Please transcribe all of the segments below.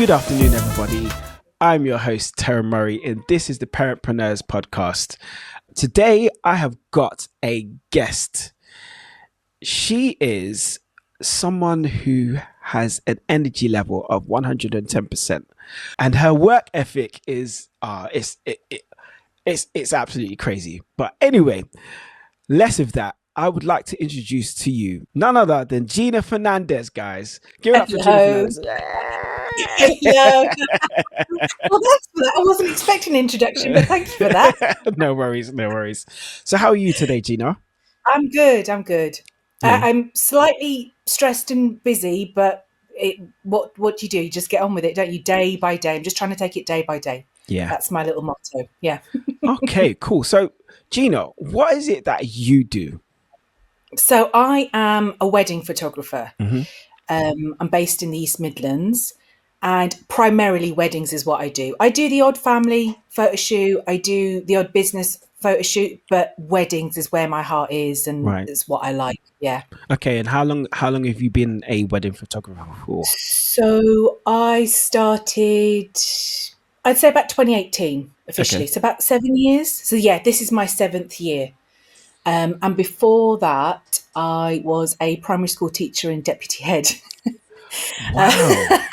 Good afternoon, everybody. I'm your host, Tara Murray, and this is the Parentpreneurs podcast. Today, I have got a guest. She is someone who has an energy level of 110%, and her work ethic is it's absolutely crazy. But anyway, less of that. I would like to introduce to you none other than Gina Fernandes, guys. Give it up for Gina Fernandes. Hello. Well, thanks for that. I wasn't expecting an introduction, but thank you for that. No worries. So how are you today, Gina? I'm good. Yeah. I'm slightly stressed and busy, but what do? You just get on with it, don't you? Day by day. I'm just trying to take it day by day. Yeah. That's my little motto. Yeah. Okay, cool. So, Gina, what is it that you do? So I am a wedding photographer. Mm-hmm. I'm based in the East Midlands, and primarily weddings is what I do. I do the odd family photo shoot, I do the odd business photo shoot, but weddings is where my heart is, and Right. it's what I like. Yeah. Okay, and how long have you been a wedding photographer for? So I started, I'd say about 2018 officially. Okay. So about 7 years. So yeah, this is my 7th year. And before that, I was a primary school teacher and deputy head. Wow.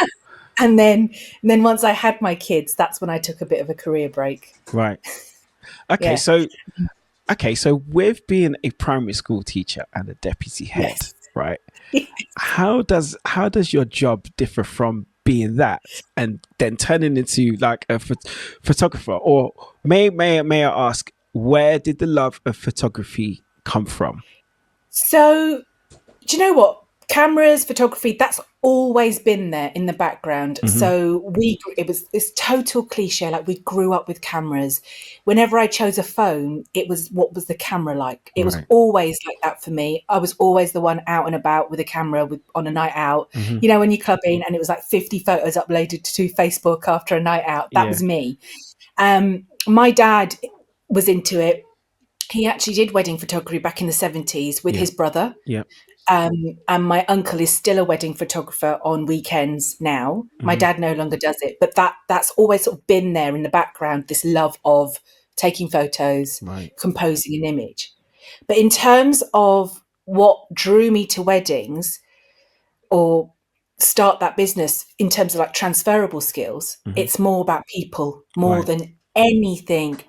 And then once I had my kids, that's when I took a bit of a career break. Right. Okay, Yeah. so with being a primary school teacher and a deputy head, Yes. right? How does your job differ from being that and then turning into like a photographer? Or may I ask, where did the love of photography come from? So, do you know what? Cameras, photography, that's always been there in the background. Mm-hmm. So it was this total cliche, like we grew up with cameras. Whenever I chose a phone, it was, what was the camera like? It was Right. always like that for me. I was always the one out and about with a camera on a night out. Mm-hmm. You know, when you're clubbing and it was like 50 photos uploaded to Facebook after a night out. That was me. My dad was into it. He actually did wedding photography back in the 70s with his brother. Yeah. And my uncle is still a wedding photographer on weekends now. My dad no longer does it, but that's always sort of been there in the background, this love of taking photos, Right. composing an image. But in terms of what drew me to weddings or start that business in terms of like transferable skills, it's more about people more than anything.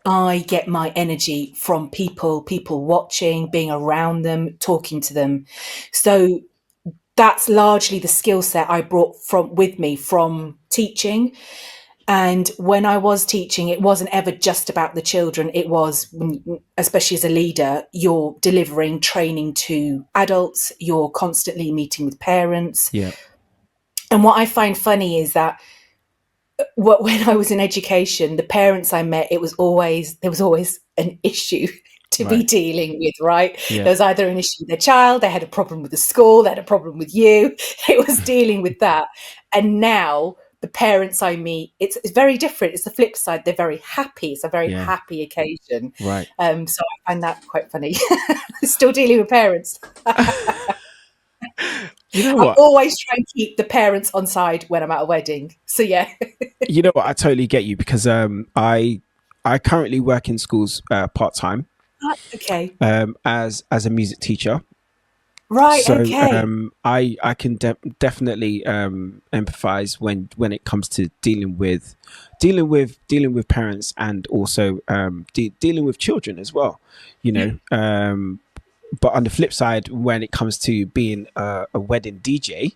I get my energy from people watching, being around them, talking to them. So that's largely the skill set I brought with me from teaching. And when I was teaching, it wasn't ever just about the children. It was, especially as a leader, you're delivering training to adults, you're constantly meeting with parents. Yeah. And what I find funny is that when I was in education, the parents I met, there was always an issue to be dealing with, right? Yeah. There was either an issue with their child, they had a problem with the school, they had a problem with you. It was dealing with that. And now the parents I meet, it's very different. It's the flip side. They're very happy. It's a very happy occasion. Right. So I find that quite funny. Still dealing with parents. You know what? I always try and keep the parents on side when I'm at a wedding. So yeah. You know what? I totally get you because I currently work in schools part-time. Okay. As a music teacher. Right. So Okay. I can definitely empathize when it comes to dealing with parents and also dealing with children as well, you know. But on the flip side, when it comes to being a wedding DJ,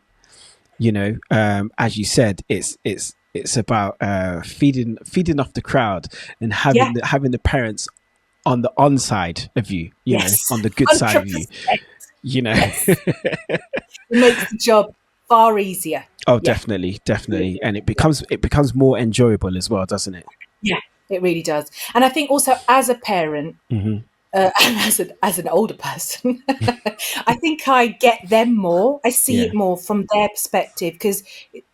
you know, as you said, it's about feeding off the crowd and having the parents on the on side of you, you know, on the good 100%. Side of you, you know. It makes the job far easier. Oh, definitely. And it becomes more enjoyable as well, doesn't it? Yeah, it really does. And I think also as a parent, and as an older person, I think I get them more. I see it more from their perspective, because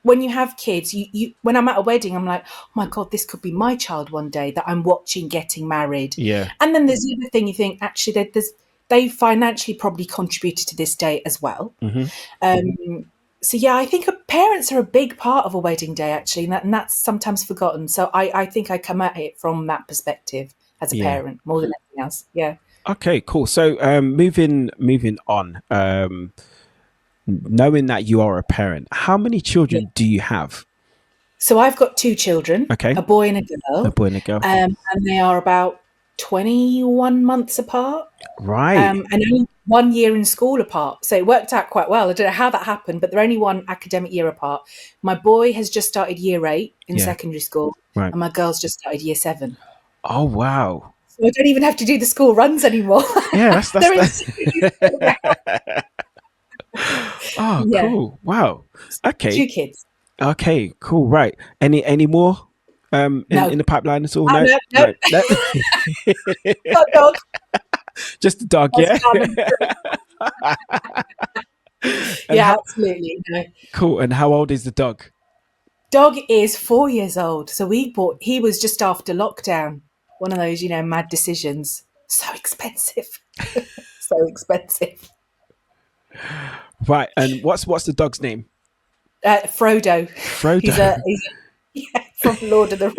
when you have kids, you when I'm at a wedding, I'm like, oh my God, this could be my child one day that I'm watching getting married. Yeah. And then there's the other thing, you think actually they financially probably contributed to this day as well. yeah, I think parents are a big part of a wedding day, actually, and that's sometimes forgotten. So I think I come at it from that perspective as a Yeah. parent more than anything else. Yeah. Okay, cool. So moving on. Knowing that you are a parent, how many Yeah. children do you have? So I've got two children, Okay, a boy and a a girl, boy and a girl. and they are about 21 months apart, Right. and only 1 year in school apart. So it worked out quite well. I don't know how that happened, but they're only one academic year apart. My boy has just started year 8 in Yeah. secondary school, Right. and my girl's just started year 7. Oh wow. So I don't even have to do the school runs anymore. Yeah, that's They're in secondary school now. that. Oh, Yeah, cool. Wow. Okay. 2 kids. Okay. Cool. Right. Any more No. in the pipeline at all? Oh, No. no, no. No. No. Got a dog. Just the dog. That's Yeah. plan number 3. And Yeah, how absolutely. No. cool? And how old is the dog? Dog is 4 years old. So he was just after lockdown. One of those, mad decisions. So expensive. So expensive. Right. And what's the dog's name? Frodo. He's Frodo. a yeah, from Lord of the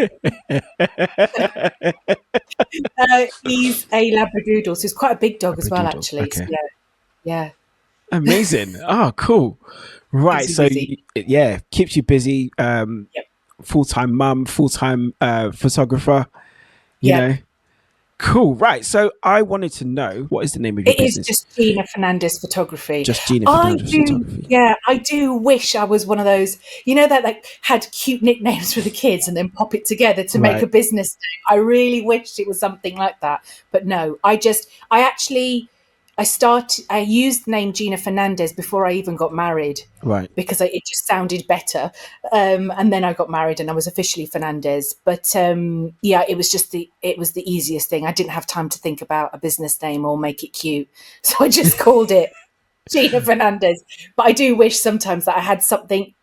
he's a Labradoodle, so he's quite a big dog as well, Labradoodle. actually. So Okay. yeah, Amazing. Oh, cool. keeps Right. me So busy. yeah, keeps you busy. Yep. Full-time mum, full-time photographer. You Yep. know. Cool. Right. So I wanted to know, what is the name of your It is business? just Gina Fernandes photography. Just Gina I Fernandes do, Photography. yeah, I do wish I was one of those, that like had cute nicknames for the kids and then pop it together to make Right. a business name. I really wished it was something like that. But no, I used the name Gina Fernandes before I even got married Right. because it just sounded better. And then I got married and I was officially Fernandez. But yeah, it was the easiest thing. I didn't have time to think about a business name or make it cute, so I just called it Gina Fernandez. But I do wish sometimes that I had something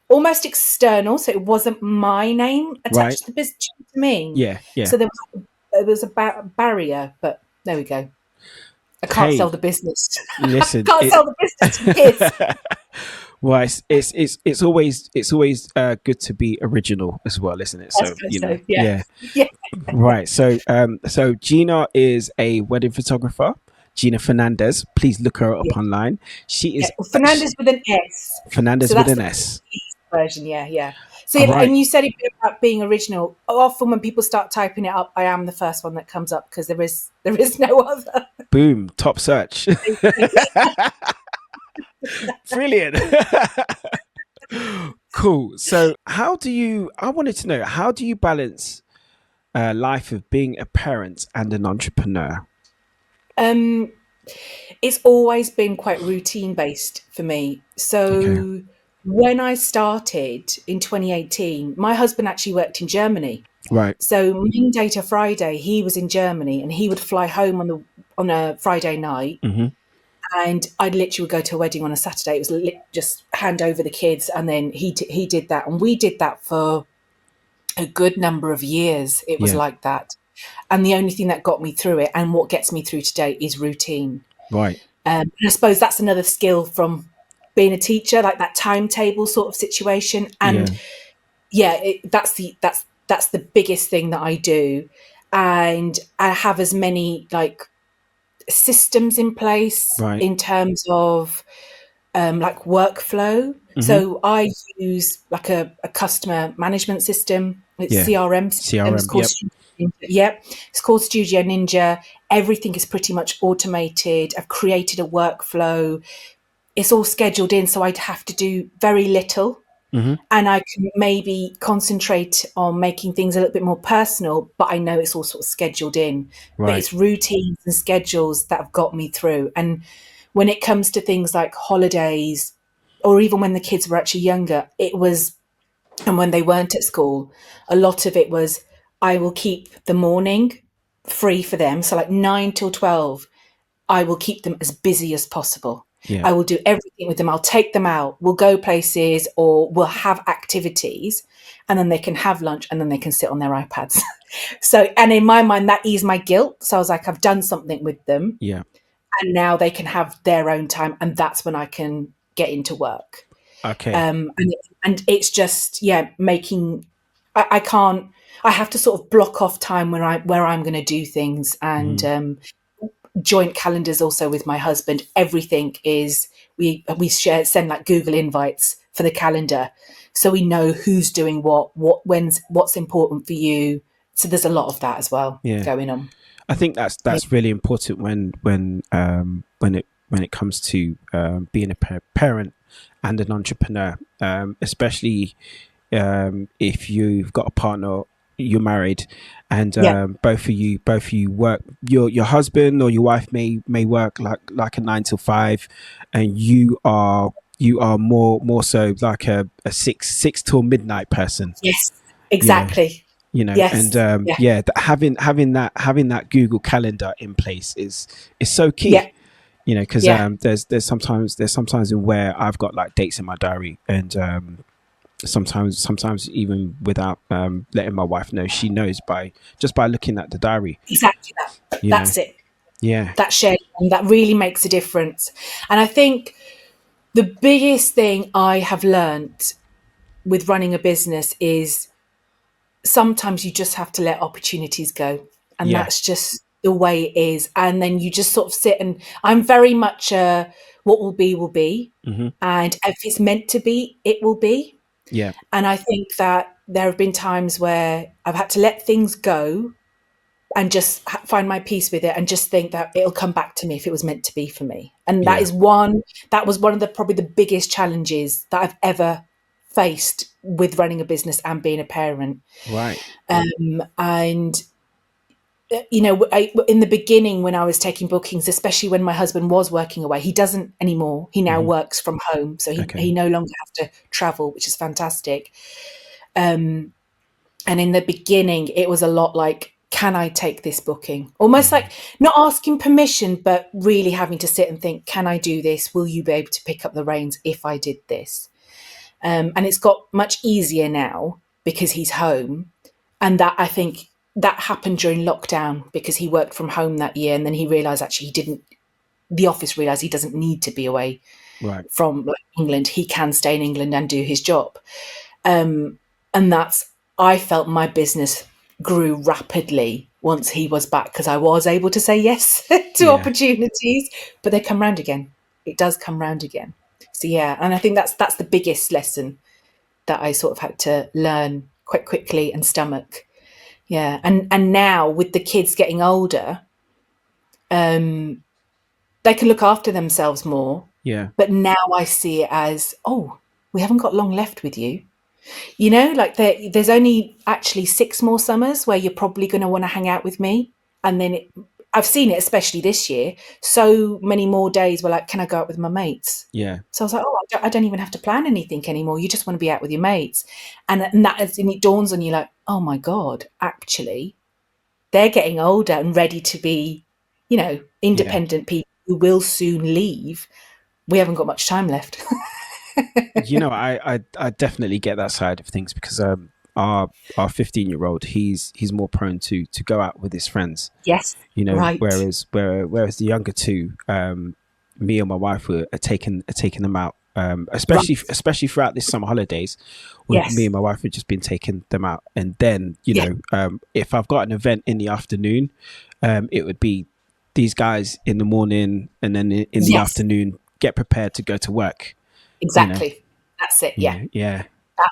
almost external, so it wasn't my name Right. attached to the business to me. Yeah. Yeah. So there was a barrier, but there we go. I can't sell Hey, the business. listen. Can't sell the business to kids. Well, it's always good to be original as well, isn't it? I So suppose so. Yeah. yeah. Yeah. Right. So Gina is a wedding photographer. Gina Fernandez. Please look her up Yeah. online. She Yeah. is Fernandez with an S. So Fernandez with that's an the S. version. Yeah. Yeah. So, All right. and you said it about being original. Often when people start typing it up, I am the first one that comes up because there is no other. Boom. Top search. Brilliant. Cool. So I wanted to know, how do you balance life of being a parent and an entrepreneur? Um, it's always been quite routine based for me. Okay. So when I started in 2018, my husband actually worked in Germany. Right. So Monday to Friday, he was in Germany, and he would fly home on a Friday night, Hmm. and I'd literally go to a wedding on a Saturday. It was just hand over the kids, and then he did that, and we did that for a good number of years. It was Yeah. like that, and the only thing that got me through it, and what gets me through today, is routine. Right. And I suppose that's another skill from being a teacher, like that timetable sort of situation. And Yeah. yeah, that's the biggest thing that I do, and I have as many like systems in place Right. in terms of like workflow. Hmm. So I use like a customer management system. It's Yeah. CRM system. It's CRM. called Yep. Studio Ninja. Yep, it's called Studio Ninja. Everything is pretty much automated. I've created a workflow. It's all scheduled in, so I'd have to do very little, Hmm. and I can maybe concentrate on making things a little bit more personal, but I know it's all sort of scheduled in. But Right. it's routines and schedules that have got me through. And when it comes to things like holidays, or even when the kids were actually younger, and when they weren't at school, a lot of it was I will keep the morning free for them. So like 9 till 12, I will keep them as busy as possible. Yeah. I will do everything with them. I'll take them out. We'll go places or we'll have activities, and then they can have lunch, and then they can sit on their iPads. So, and in my mind, that eased my guilt. So I was like, I've done something with them, Yeah. and now they can have their own time. And that's when I can get into work. Okay. And it's just, yeah, making, I can't, I have to sort of block off time where I'm going to do things, and Mhm. joint calendars also with my husband. Everything is, we send like Google invites for the calendar, so we know who's doing what's important for you. So there's a lot of that as well Yeah. going on. I think Yeah. that's really important when it comes to being a parent and an entrepreneur, especially if you've got a partner, you're married, and Yeah. both of you work. Your husband or your wife may work like a 9 to 5, and you are more so like a six till midnight person. Yes. You know, Exactly. and Yes. Yeah. yeah, having that Google Calendar in place is so key. Yeah. Because Yeah. there's sometimes in where I've got like dates in my diary, and sometimes even without letting my wife know, she knows by looking at the diary. Exactly that. You know, That's it. yeah. That shared one, that really makes a difference. And I think the biggest thing I have learned with running a business is sometimes you just have to let opportunities go. And Yeah. that's just the way it is. And then you just sort of sit, and I'm very much what will be, will be. Hmm. And if it's meant to be, it will be. Yeah. And I think that there have been times where I've had to let things go and just find my peace with it, and just think that it'll come back to me if it was meant to be for me. And Yeah. that was one of the probably the biggest challenges that I've ever faced with running a business and being a parent. Right. And in the beginning, when I was taking bookings, especially when my husband was working away, he doesn't anymore. He now Hmm. works from home, so he Okay. no longer has to travel, which is fantastic. And in the beginning, it was a lot like, can I take this booking? Almost Hmm. like not asking permission, but really having to sit and think, can I do this? Will you be able to pick up the reins if I did this? And it's got much easier now because he's home. And that, I think, that happened during lockdown because he worked from home that year. And then he realized actually the office realized he doesn't need to be away Right. from England. He can stay in England and do his job. And I felt my business grew rapidly once he was back, because I was able to say yes to Yeah. opportunities, but they come round again. It does come round again. So yeah, and I think that's the biggest lesson that I sort of had to learn quite quickly and stomach. Yeah, and now with the kids getting older, they can look after themselves more. Yeah. But now I see it as, oh, we haven't got long left with you. Like there's only actually 6 more summers where you're probably going to want to hang out with me. And then I've seen it, especially this year, so many more days where like, can I go out with my mates? Yeah. So I was like, oh, I don't even have to plan anything anymore. You just want to be out with your mates. And it dawns on you like, oh my God, actually, they're getting older and ready to be, Yeah. independent people who will soon leave. We haven't got much time left. I definitely get that side of things, because our 15-year-old, he's more prone to go out with his friends. Yes, right. Whereas the younger two, me and my wife are taking them out, Right. especially throughout this summer holidays. Me Yes. and my wife have just been taking them out, and then Yeah. if I've got an event in the afternoon, it would be these guys in the morning, and then in the Yes. afternoon get prepared to go to work. you know Exactly. That's it. Yeah. yeah.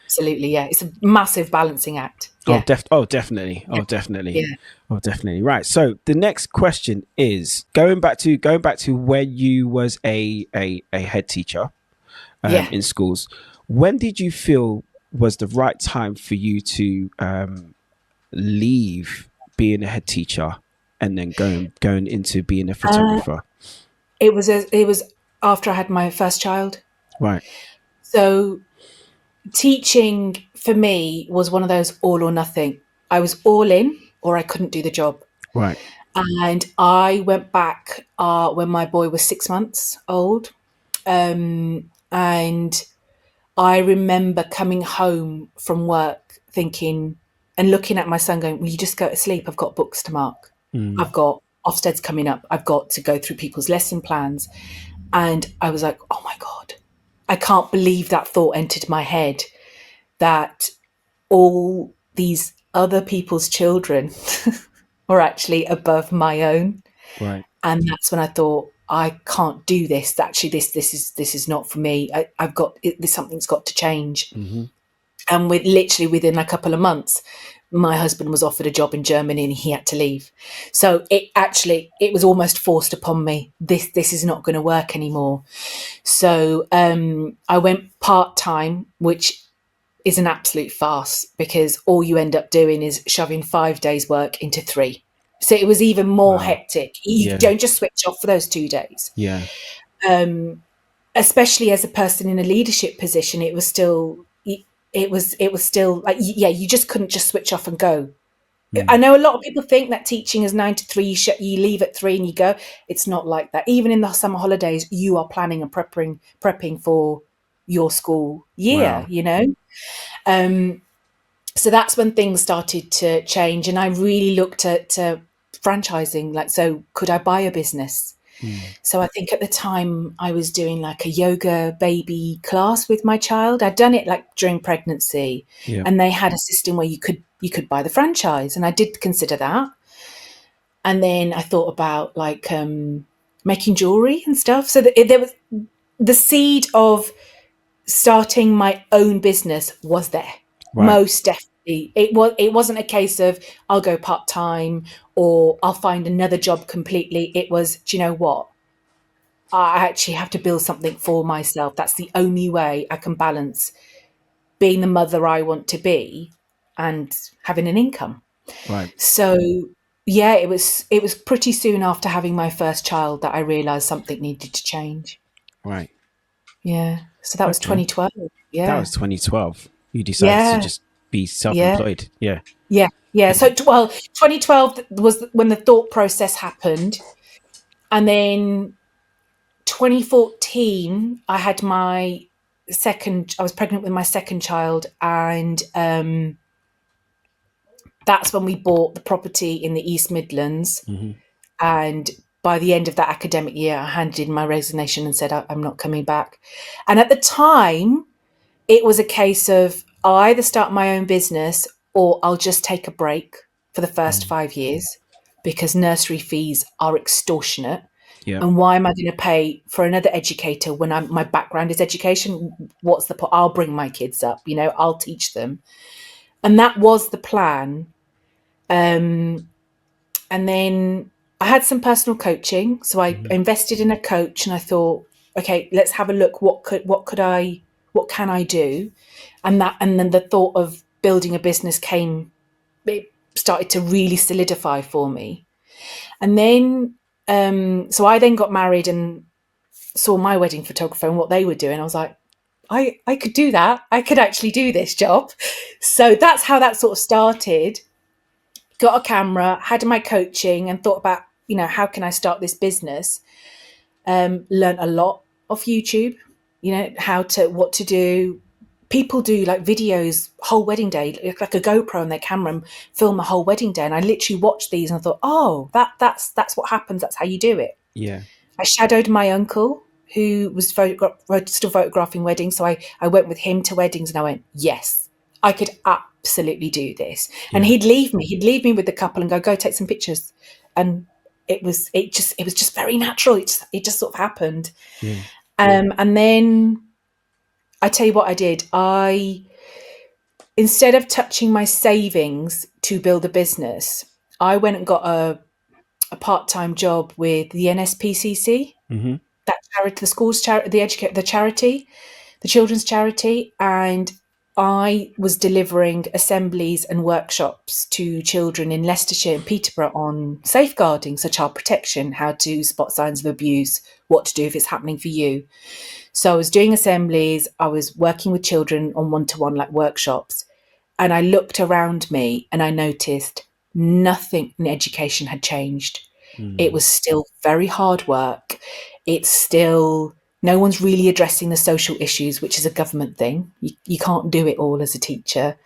Absolutely. Yeah. It's a massive balancing act. Oh, Yeah. definitely. Yeah. Oh, definitely. Yeah. Oh, definitely. Right. So the next question is going back to when you was a head teacher Yeah. in schools. When did you feel was the right time for you to leave being a head teacher and then going into being a Uh, photographer? it was after I had my first child. Right. So teaching for me was one of those all or nothing. I was all in or I couldn't do the job. Right. And I went back when my boy was 6 months old. And I remember coming home from work thinking and looking at my son going, will you just go to sleep? I've got books to mark. Mm. I've got Ofsted's coming up. I've got to go through people's lesson plans. And I was like, oh my God. I can't believe that thought entered my head, that all these other people's children were actually above my own. Right. And that's when I thought, I can't do this. Actually, this is not for me. I've got something's got to change. Mm-hmm. And within a couple of months, my husband was offered a job in Germany and he had to leave. So it was almost forced upon me. This is not going to work anymore. So I went part-time, which is an absolute farce, because all you end up doing is shoving 5 days work into 3. So it was even more hectic. You don't just switch off for those 2 days. Yeah. Especially as a person in a leadership position, it was still like, you just couldn't just switch off and go. I know a lot of people think that teaching is 9 to 3, you leave at 3 and you go. It's not like that. Even in the summer holidays, you are planning and prepping for your school year, So that's when things started to change, and I really looked at franchising. Like, so could I buy a business? So I think at the time I was doing like a yoga baby class with my child. I'd done it like during pregnancy, and they had a system where you could buy the franchise, and I did consider that. And then I thought about like making jewelry and stuff. So there was the seed of starting my own business was there. Right. Most definitely. It wasn't a case of I'll go part-time or I'll find another job completely. It was, do you know what? I actually have to build something for myself. That's the only way I can balance being the mother I want to be and having an income. Right. So yeah, it was pretty soon after having my first child that I realized something needed to change. Right. Yeah. So that was 2012. Yeah. That was 2012. You decided to just be self-employed. Yeah. So 2012 was when the thought process happened. And then 2014, I was pregnant with my second child, and that's when we bought the property in the East Midlands. Mm-hmm. And by the end of that academic year, I handed in my resignation and said, I'm not coming back. And at the time, it was a case of I'll either start my own business or I'll just take a break for the first 5 years, because nursery fees are extortionate. Yeah. And why am I going to pay for another educator when my background is education? What's the point? I'll bring my kids up, I'll teach them. And that was the plan. And then I had some personal coaching. So I invested in a coach, and I thought, okay, let's have a look. What can I do? And then the thought of building a business it started to really solidify for me. And then, so I then got married and saw my wedding photographer and what they were doing. I was like, I could do that. I could actually do this job. So that's how that sort of started. Got a camera, had my coaching, and thought about, how can I start this business? Learned a lot off YouTube, what to do. People do like videos, whole wedding day, like a GoPro on their camera and film a whole wedding day. And I literally watched these and I thought, oh, that's what happens. That's how you do it. Yeah. I shadowed my uncle, who was still photographing weddings. So I went with him to weddings, and I went, yes, I could absolutely do this. Yeah. And he'd leave me with the couple and go take some pictures. And it was just very natural. It just sort of happened. Yeah. And then I tell you what I did. Instead of touching my savings to build a business, I went and got a part-time job with the NSPCC, that charity, the school's charity, the charity, the children's charity, and I was delivering assemblies and workshops to children in Leicestershire and Peterborough on safeguarding, so child protection, how to spot signs of abuse, what to do if it's happening for you. So I was doing assemblies, I was working with children on one-to-one like workshops, and I looked around me and I noticed nothing in education had changed. It was still very hard work. It's still, no one's really addressing the social issues, which is a government thing. You can't do it all as a teacher.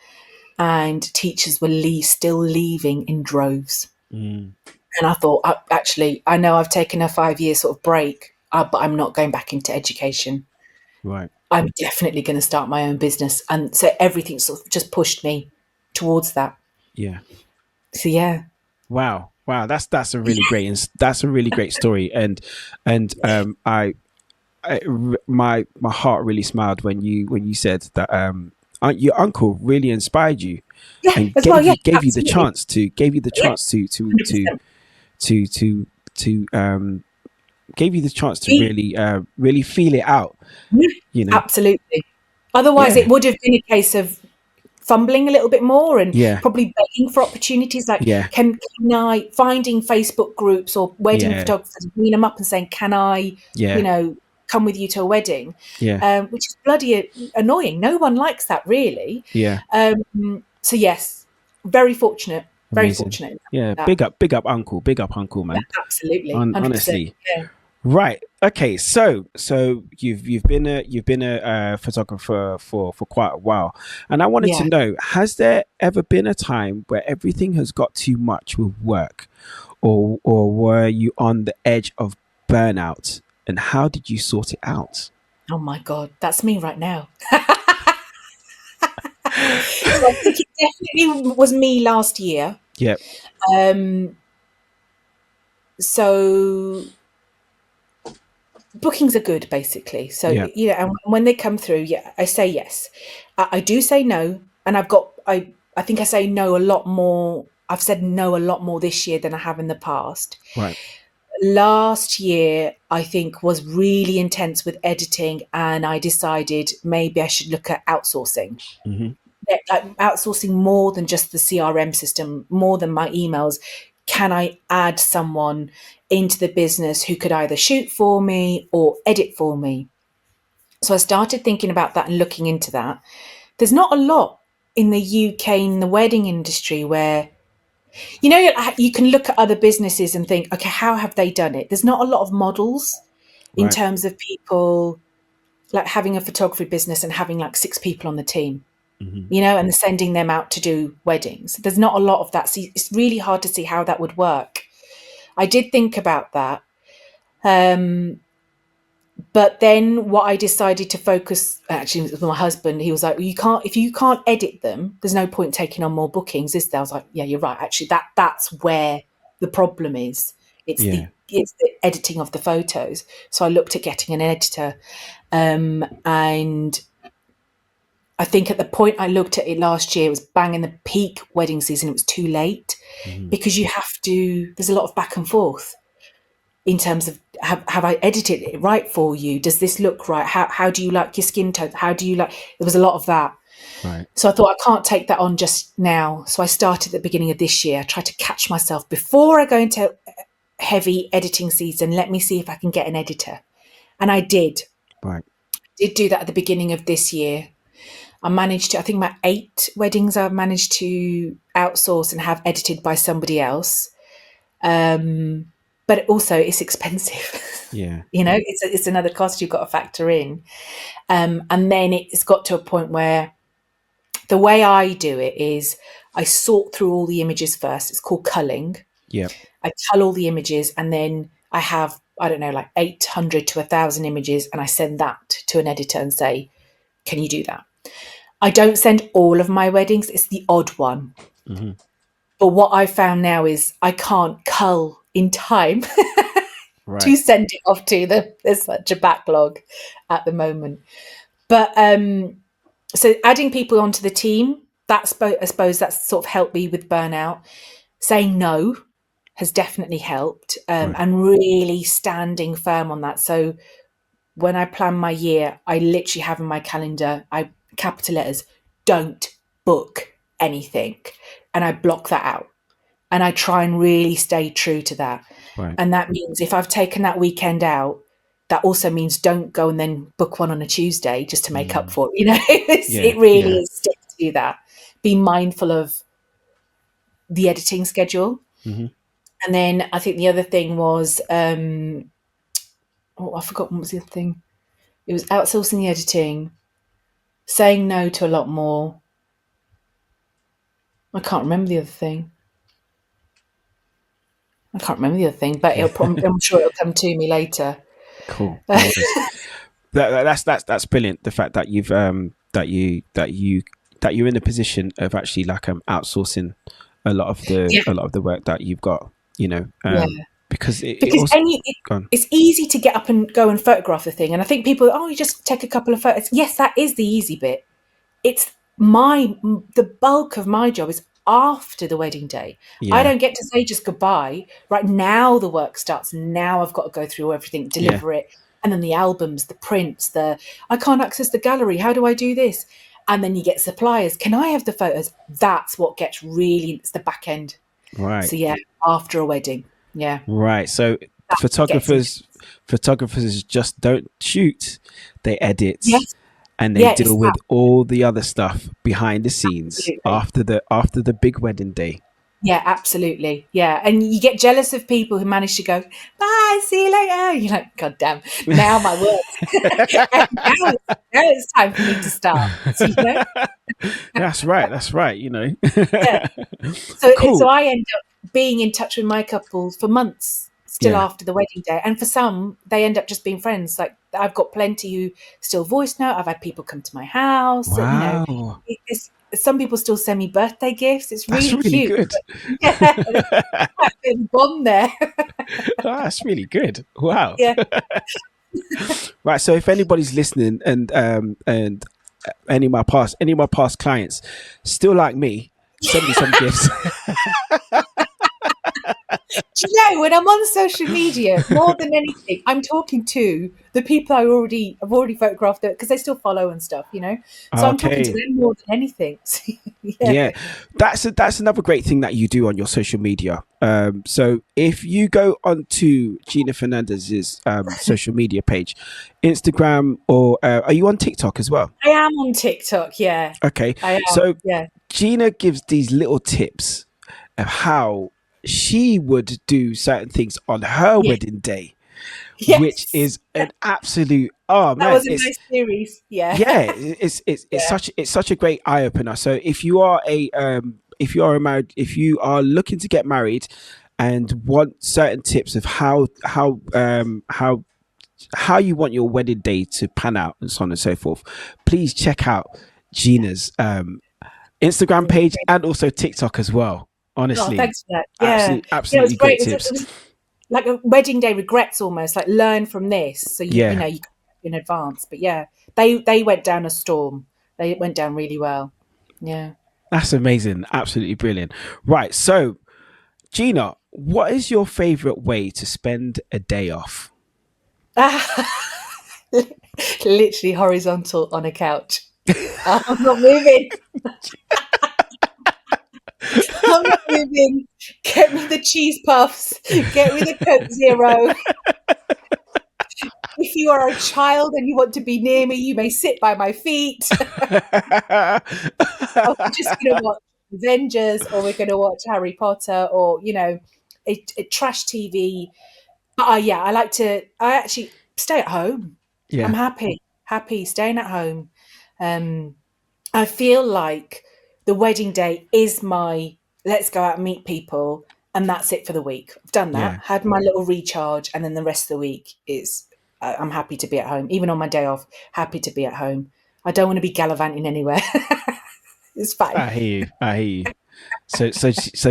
And teachers were still leaving in droves. And I thought, I know I've taken a 5-year sort of break, but I'm not going back into education. Right. I'm definitely going to start my own business. And so everything sort of just pushed me towards that. Yeah. So yeah. Wow. Wow. That's a really great that's a really great story. My heart really smiled when you said that your uncle really inspired you Yeah, and as well. Yeah, gave you the absolutely. chance to gave you the Yeah, chance to 100%. to to to gave you the chance to Be- really feel it out, yeah, you know. absolutely. Otherwise, it Yeah. would have been a case of fumbling a little bit more and Yeah. probably begging for opportunities like Yeah. can I finding Facebook groups or wedding Yeah. photographers, ringing them up and saying, can I, you Yeah. know, come with you to a wedding? Yeah. Which is bloody annoying. No one likes that really. Yeah. So yes, very fortunate, very Amazing. fortunate in Yeah. that. Big up uncle, Yeah, man. absolutely. 100%. Honestly. Yeah. Right. Okay. So you've been a photographer for quite a while, and I wanted to Yeah. know: has there ever been a time where everything has got too much with work, or were you on the edge of burnout, and how did you sort it out? Oh my God, that's me right now. So I think it definitely was me last year. Yep. Um, so bookings are good, basically. So Yeah. and when they come through, yeah, I say yes. I do say no, and I think I say no a lot more. I've said no a lot more this year than I have in the past. Right. Last year, I think, was really intense with editing, and I decided maybe I should look at outsourcing. Mm-hmm. Like outsourcing more than just the CRM system, more than my emails. Can I add someone into the business who could either shoot for me or edit for me? So I started thinking about that and looking into that. There's not a lot in the UK in the wedding industry where, you can look at other businesses and think, okay, how have they done it? There's not a lot of models in Right. terms of people like having a photography business and having like 6 people on the team, Mm-hmm. and sending them out to do weddings. There's not a lot of that. So it's really hard to see how that would work. I did think about that. But then what I decided to focus, actually with my husband, he was like, well, if you can't edit them, there's no point taking on more bookings, is there? I was like, yeah, you're right. Actually, that's where the problem is. Yeah. It's the editing of the photos. So I looked at getting an editor. And I think at the point I looked at it last year, it was bang in the peak wedding season. It was too late Mm-hmm. because there's a lot of back and forth in terms of have I edited it right for you? Does this look right? How do you like your skin tone? How do you like? There was a lot of that. Right. So I thought I can't take that on just now. So I started at the beginning of this year. I tried to catch myself before I go into heavy editing season. Let me see if I can get an editor. And I did. Right. Did do that at the beginning of this year. I managed to, I think my 8 weddings I've managed to outsource and have edited by somebody else. But also it's expensive. Yeah. It's another cost you've got to factor in. And then it's got to a point where the way I do it is I sort through all the images first. It's called culling. Yeah. I cull all the images and then I have, I don't know, like 800 to 1,000 images, and I send that to an editor and say, can you do that? I don't send all of my weddings. It's the odd one. Mm-hmm. But what I found now is I can't cull in time to Right. send it off to them. There's such a backlog at the moment. But so adding people onto the team, I suppose that's sort of helped me with burnout. Saying no has definitely helped, Right. and really standing firm on that. So when I plan my year, I literally have in my calendar, capital letters, don't book anything. And I block that out. And I try and really stay true to that. Right. And that means if I've taken that weekend out, that also means don't go and then book one on a Tuesday just to make up Mm. for it. Yeah. It really Yeah. is stick to that. Be mindful of the editing schedule. Mm-hmm. And then I think the other thing was, I forgot what was the other thing. It was outsourcing the editing, saying no to a lot more. I can't remember the other thing. But I'm sure it'll come to me later. Cool. No worries. That's brilliant. The fact that you've that you're in a position of actually like outsourcing a lot of the work that you've got, because it Because also gone. it's easy to get up and go and photograph the thing. And I think people, oh, you just take a couple of photos. Yes, that is the easy bit. It's the bulk of my job is after the wedding day. I don't get to say just goodbye. Right now the work starts. Now I've got to go through everything, deliver it. And then the albums, the prints, I can't access the gallery. How do I do this? And then you get suppliers. Can I have the photos? That's what gets it's the back end. Right. So yeah, after a wedding. Yeah. Right. So photographers just don't shoot, they edit. Yes. And they deal with all the other stuff behind the scenes after the big wedding day. Yeah, absolutely. Yeah. And you get jealous of people who manage to go, bye, see you later. You're like, God damn, now my word. now it's time for me to start. That's right. Yeah. So I end up being in touch with my couple for months still after the wedding day. And for some, they end up just being friends. Like I've got plenty who still voice note. I've had people come to my house. Wow. Some people still send me birthday gifts. It's really cute. Good. Yeah, a bond there. That's really good. Wow. Yeah. Right. So if anybody's listening and any of my past clients still like me, send me some gifts. Do you know, when I'm on social media, more than anything, I'm talking to the people I've already photographed because they still follow and stuff, So I'm talking to them more than anything. Yeah. That's another great thing that you do on your social media. So if you go onto Gina Fernandes's social media page, Instagram, or are you on TikTok as well? I am on TikTok. Yeah. Okay. So Gina gives these little tips of how she would do certain things on her wedding day, which is an absolute that was a nice series. It's such a great eye opener. So if you are looking to get married and want certain tips of how you want your wedding day to pan out and so on and so forth, please check out Gina's Instagram page and also TikTok as well. Honestly, thanks for that. Yeah, absolutely it was great. Great tips. It was like a wedding day regrets almost. Like learn from this, so you know you in advance. But yeah, they went down a storm. They went down really well. Yeah, that's amazing. Absolutely brilliant. Right, so Gina, what is your favorite way to spend a day off? Literally horizontal on a couch. I'm not moving. I'm not moving. Get me the cheese puffs. Get me the Coke Zero. If you are a child and you want to be near me, you may sit by my feet. We're just going to watch Avengers, or we're going to watch Harry Potter, or a trash TV. But I actually stay at home. Yeah. I'm happy staying at home. I feel like the wedding day is my let's go out and meet people, and that's it for the week. I've done that, had my little recharge, and then the rest of the week is I'm happy to be at home. Even on my day off, happy to be at home. I don't want to be gallivanting anywhere. It's fine. I hear you. So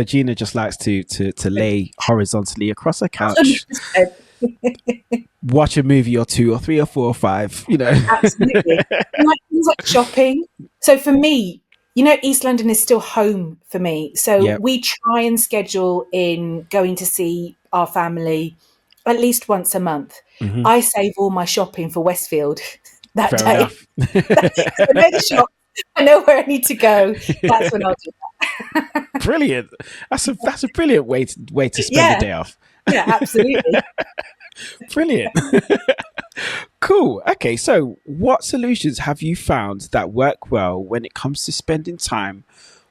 Gina just likes to lay horizontally across a couch, watch a movie or two or three or four or five, Absolutely. Things like shopping. So for me, East London is still home for me. So we try and schedule in going to see our family at least once a month. Mm-hmm. I save all my shopping for Westfield that Fair day. I know the shop. I know where I need to go. That's when I'll do that. Brilliant. That's a brilliant way to spend the day off. Yeah, absolutely. Brilliant. Cool. Okay, so what solutions have you found that work well when it comes to spending time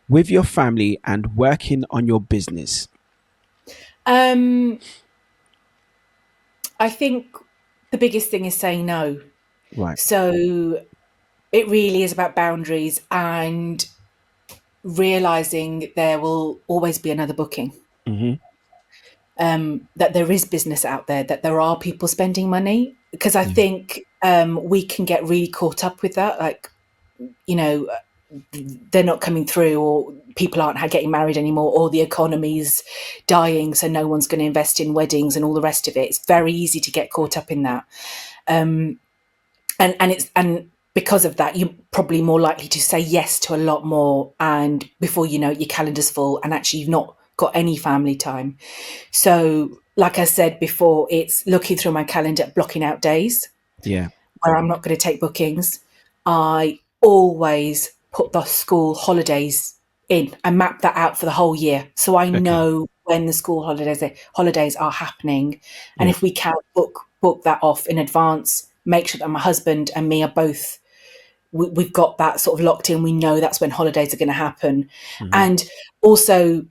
with your family and working on your business? I think the biggest thing is saying no. Right. So it really is about boundaries and realizing there will always be another booking. Mm-hmm. That there is business out there, that there are people spending money. Because I think we can get really caught up with that. Like, you know, they're not coming through, or people aren't getting married anymore, or the economy's dying, so no one's going to invest in weddings and all the rest of it. It's very easy to get caught up in that. And because of that, you're probably more likely to say yes to a lot more. And before you know it, your calendar's full and actually you've not got any family time. So like I said before, it's looking through my calendar, blocking out days where I'm not going to take bookings. I always put the school holidays in and map that out for the whole year. So I know when the school holidays are happening. And if we can't book that off in advance, make sure that my husband and me are both, we've got that sort of locked in. We know that's when holidays are going to happen. And also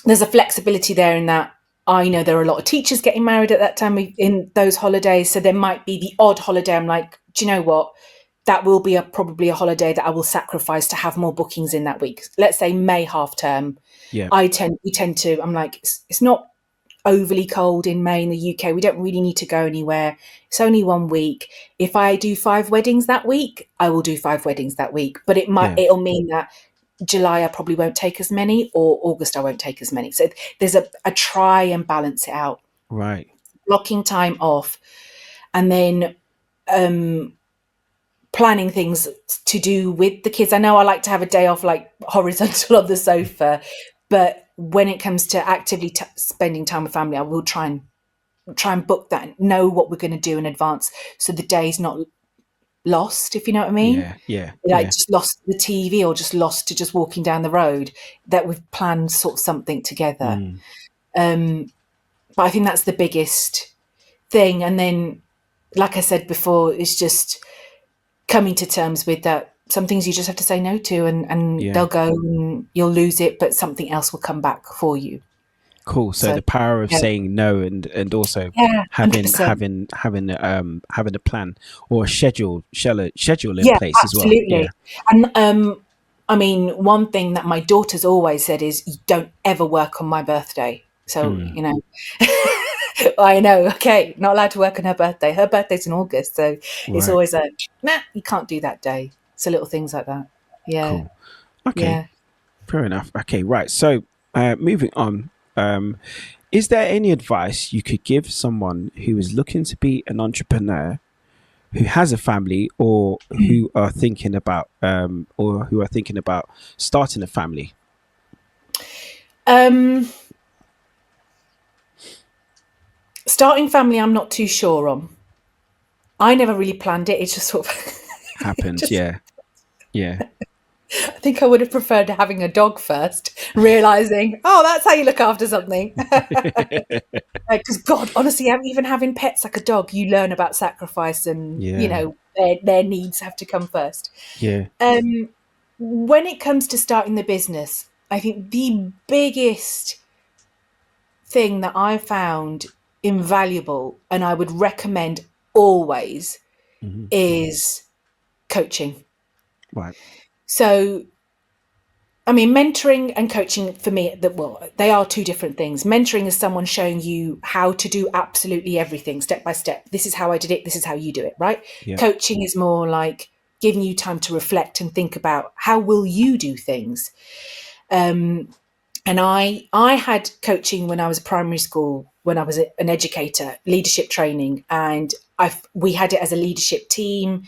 there's a flexibility there in that I know there are a lot of teachers getting married at that time in those holidays. So there might be the odd holiday. I'm like, do you know what? That will be probably a holiday that I will sacrifice to have more bookings in that week. Let's say May half term. We tend to, I'm like, it's not overly cold in May in the UK. We don't really need to go anywhere. It's only 1 week. If I do 5 weddings that week, I will do 5 weddings that week. But it'll mean that July I probably won't take as many, or August I won't take as many. So there's a try and balance it out. Right. Blocking time off, and then planning things to do with the kids. I know I like to have a day off, like horizontal on the sofa, but when it comes to actively spending time with family, I will try and book that and know what we're going to do in advance, so the day's not lost, if you know what I mean. Just lost the TV, or just lost to just walking down the road, that we've planned sort of something together. But I think that's the biggest thing. And then, like I said before, it's just coming to terms with that some things you just have to say no to, and they'll go and you'll lose it, but something else will come back for you. Cool. So the power of saying no, and also having a plan or a schedule in place as well. Absolutely. And I mean, one thing that my daughter's always said is, you don't ever work on my birthday. So, you know, I know, okay, not allowed to work on her birthday. Her birthday's in August. So it's always you can't do that day. So little things like that. Yeah. Cool. Okay. Fair enough. Okay. Right. So moving on. Is there any advice you could give someone who is looking to be an entrepreneur, who has a family, or who are thinking about starting a family? Starting family, I'm not too sure on. I never really planned it. It just sort of happened. Yeah. I think I would have preferred having a dog first, realizing, that's how you look after something. Because God, honestly, even having pets like a dog, you learn about sacrifice, and you know, their needs have to come first. When it comes to starting the business, I think the biggest thing that I found invaluable, and I would recommend always, is coaching. Right. So, I mean, mentoring and coaching for me, they are two different things. Mentoring is someone showing you how to do absolutely everything step by step. This is how I did it. This is how you do it, right? Yeah. Coaching is more like giving you time to reflect and think about how will you do things. And I had coaching when I was at primary school, when I was an educator, leadership training, and we had it as a leadership team.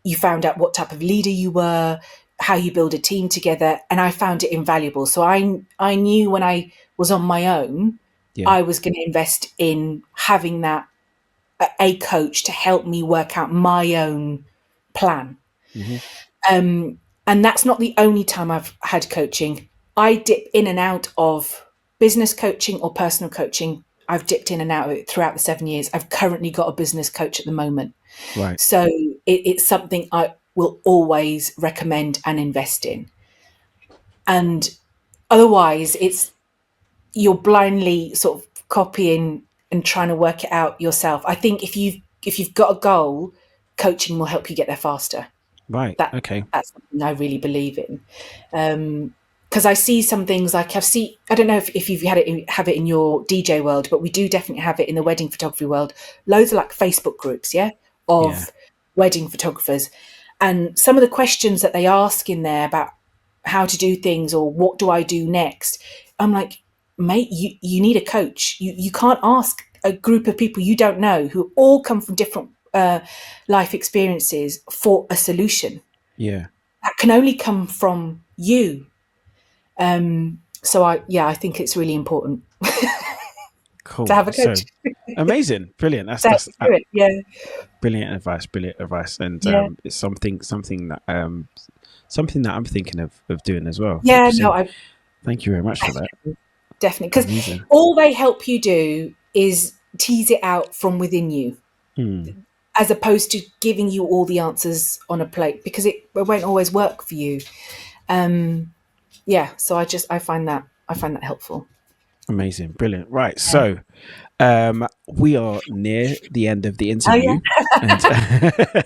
You found out what type of leader you were, how you build a team together, and I found it invaluable. So I knew when I was on my own, I was going to invest in having that a coach to help me work out my own plan. And that's not the only time I've had coaching. I dip in and out of business coaching or personal coaching. I've dipped in and out of it throughout the 7 years. I've currently got a business coach at the moment. Right. So it's something I will always recommend and invest in. And otherwise, you're blindly sort of copying and trying to work it out yourself. I think if you've got a goal, coaching will help you get there faster. Right. Okay. That's something I really believe in. Because I see some things like I don't know if you've have it in your DJ world, but we do definitely have it in the wedding photography world. Loads of like Facebook groups, of wedding photographers. And some of the questions that they ask in there about how to do things or what do I do next, I'm like, mate, you need a coach. You can't ask a group of people you don't know who all come from different life experiences for a solution. Yeah. That can only come from you. So I think it's really important Cool. to have a So coach. amazing. Brilliant. That's Yeah. brilliant advice. And Yeah. it's something that something that I'm thinking of doing as well. Yeah, 100%. no, Thank you very much for that. definitely. Because Amazing. all they help you do is tease it out from within you, as opposed to giving you all the answers on a plate, because it won't always work for you. So I find that helpful. Amazing. Brilliant. Right. So we are near the end of the Oh yeah. interview.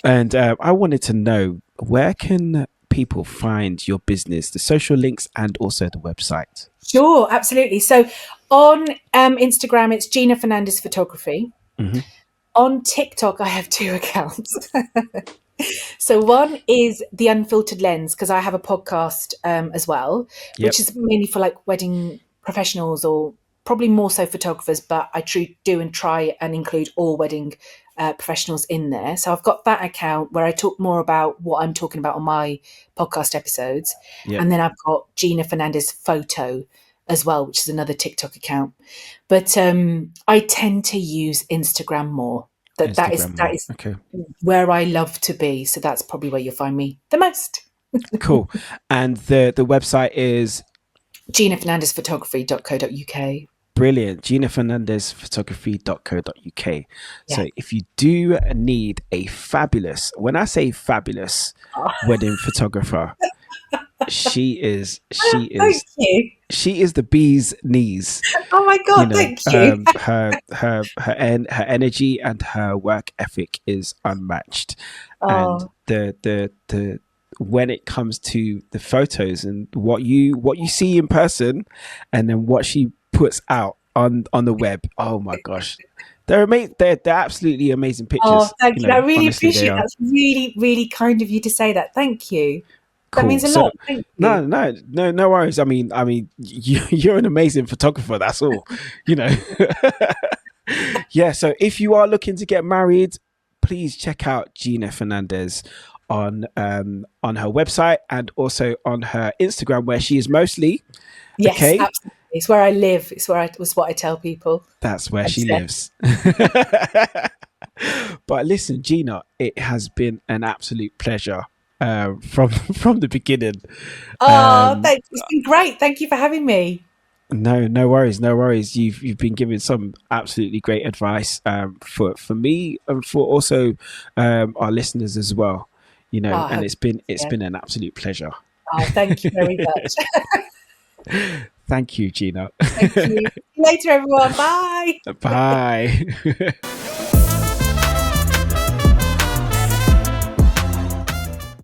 And I wanted to know, where can people find your business, the social links, and also the website? Sure, absolutely. So on Instagram, it's Gina Fernandes Photography. On TikTok, I have 2 accounts. So one is The Unfiltered Lens, because I have a podcast as well, which is mainly for like wedding professionals, or probably more so photographers, but I do and try and include all wedding professionals in there. So I've got that account where I talk more about what I'm talking about on my podcast episodes. And then I've got Gina Fernandes Photo as well, which is another TikTok account. But I tend to use Instagram more. That is Okay. where I love to be. So that's probably where you'll find me the most. Cool. And the website is GinaFernandesPhotography.co.uk. brilliant. GinaFernandesPhotography.co.uk. So if you do need a fabulous, when I say fabulous wedding photographer, she is Thank you. she is the bee's knees. Oh my God, thank you. Her energy and her work ethic is unmatched. And the when it comes to the photos and what you see in person, and then what she puts out on the web, oh my gosh, they're amazing. They're absolutely amazing pictures. Oh, thank you. I really honestly, appreciate that. That's really, really kind of you to say that. Thank you. Cool. That means a lot. Thank you. No worries. I mean, you're an amazing photographer. That's all. Yeah. So if you are looking to get married, please check out Gina Fernandes on her website and also on her Instagram, where she is mostly. Yes, okay? Absolutely. It's where I live. It's what I tell people. That's where she lives. But listen, Gina, it has been an absolute pleasure. From the beginning. Thanks. It's been great. Thank you for having me. No worries. You've been giving some absolutely great advice for me and for also our listeners as well. And it's been an absolute pleasure. Oh, thank you very much. Thank you, Gina. Thank you. See you later, everyone. Bye. Bye.